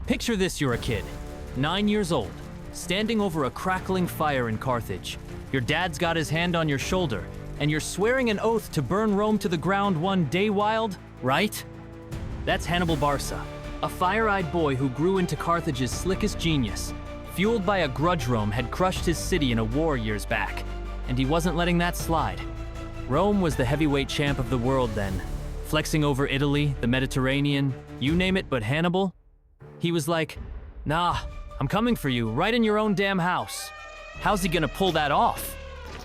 Picture this: you're a kid, 9 years old, standing over a crackling fire in Carthage. Your dad's got his hand on your shoulder, and you're swearing an oath to burn Rome to the ground one day wild, right? That's Hannibal Barca, a fire-eyed boy who grew into Carthage's slickest genius. Fueled by a grudge, Rome had crushed his city in a war years back, and he wasn't letting that slide. Rome was the heavyweight champ of the world then, flexing over Italy, the Mediterranean, you name it. But Hannibal? He was like, nah, I'm coming for you, right in your own damn house. How's he gonna pull that off?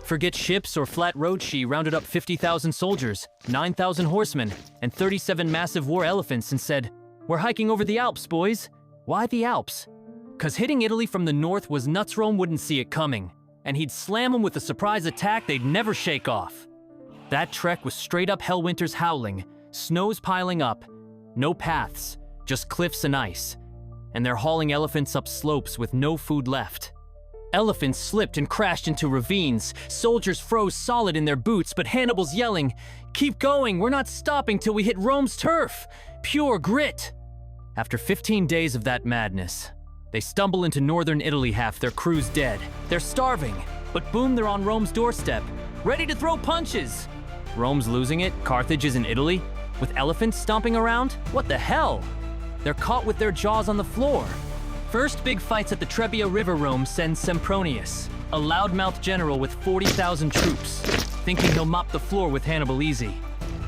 Forget ships or flat road. She rounded up 50,000 soldiers, 9,000 horsemen, and 37 massive war elephants and said, "We're hiking over the Alps, boys." Why the Alps? 'Cause hitting Italy from the north was nuts. Rome wouldn't see it coming, and he'd slam them with a surprise attack they'd never shake off. That trek was straight up hell, winters howling, snows piling up, no paths, just cliffs and ice, and they're hauling elephants up slopes with no food left. Elephants slipped and crashed into ravines, soldiers froze solid in their boots, but Hannibal's yelling, "Keep going, we're not stopping till we hit Rome's turf! Pure grit!" After 15 days of that madness, they stumble into northern Italy, half their crew's dead. They're starving, but boom, they're on Rome's doorstep, ready to throw punches. Rome's losing it, Carthage is in Italy, with elephants stomping around? What the hell? They're caught with their jaws on the floor. First big fights at the Trebia River. Rome sends Sempronius, a loudmouth general with 40,000 troops, thinking he'll mop the floor with Hannibal easy.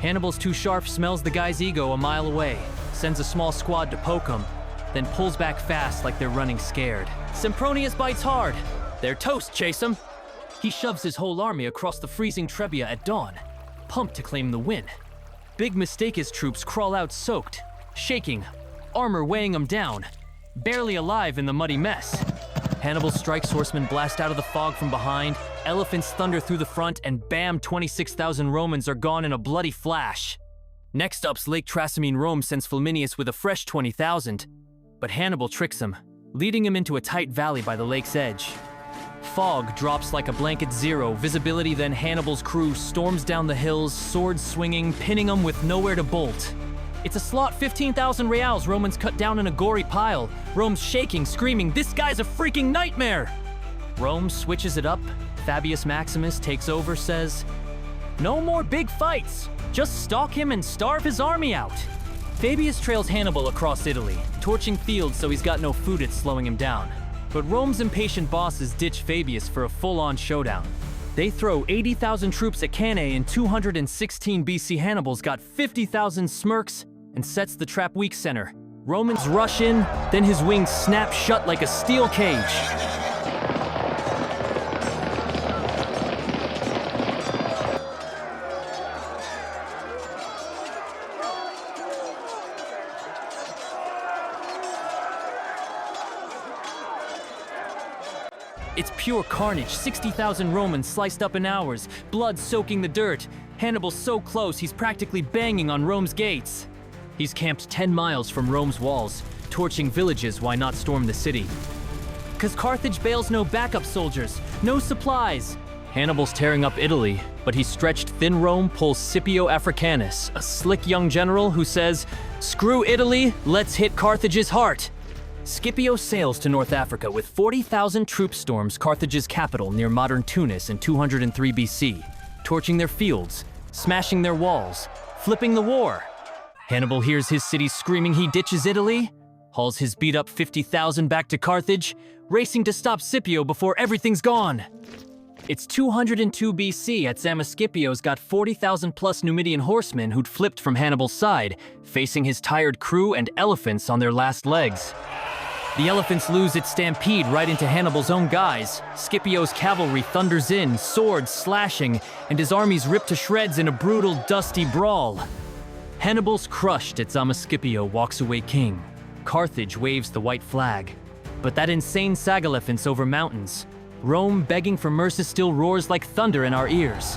Hannibal's too sharp, smells the guy's ego a mile away, sends a small squad to poke him, then pulls back fast like they're running scared. Sempronius bites hard. They're toast, chase him. He shoves his whole army across the freezing Trebia at dawn, pumped to claim the win. Big mistake, his troops crawl out soaked, shaking, armor weighing them down, barely alive in the muddy mess. Hannibal strikes, horsemen blast out of the fog from behind, elephants thunder through the front, and bam, 26,000 Romans are gone in a bloody flash. Next up's Lake Trasimene. Rome sends Flaminius with a fresh 20,000, but Hannibal tricks him, leading him into a tight valley by the lake's edge. Fog drops like a blanket, zero visibility, then Hannibal's crew storms down the hills, swords swinging, pinning them with nowhere to bolt. It's a slot, 15,000 reals, Romans cut down in a gory pile. Rome's shaking, screaming, "This guy's a freaking nightmare!" Rome switches it up. Fabius Maximus takes over, says, "No more big fights, just stalk him and starve his army out." Fabius trails Hannibal across Italy, torching fields so he's got no food. It's slowing him down. But Rome's impatient bosses ditch Fabius for a full-on showdown. They throw 80,000 troops at Cannae in 216 BC. Hannibal's got 50,000 smirks and sets the trap weak center. Romans rush in, then his wings snap shut like a steel cage. It's pure carnage, 60,000 Romans sliced up in hours, blood soaking the dirt. Hannibal's so close, he's practically banging on Rome's gates. He's camped 10 miles from Rome's walls, torching villages. Why not storm the city? 'Cause Carthage bails, no backup soldiers, no supplies. Hannibal's tearing up Italy, but he stretched thin. Rome pulls Scipio Africanus, a slick young general who says, "Screw Italy, let's hit Carthage's heart." Scipio sails to North Africa with 40,000 troops, storms Carthage's capital near modern Tunis in 203 BC, torching their fields, smashing their walls, flipping the war. Hannibal hears his city screaming. He ditches Italy, hauls his beat-up 50,000 back to Carthage, racing to stop Scipio before everything's gone. It's 202 BC. At Zama, Scipio's got 40,000 plus Numidian horsemen who'd flipped from Hannibal's side, facing his tired crew and elephants on their last legs. The elephants lose its stampede right into Hannibal's own guys. Scipio's cavalry thunders in, swords slashing, and his army's ripped to shreds in a brutal, dusty brawl. Hannibal's crushed at Zama. Scipio walks away king. Carthage waves the white flag. But that insane saga elephants over mountains. Rome begging for mercy still roars like thunder in our ears.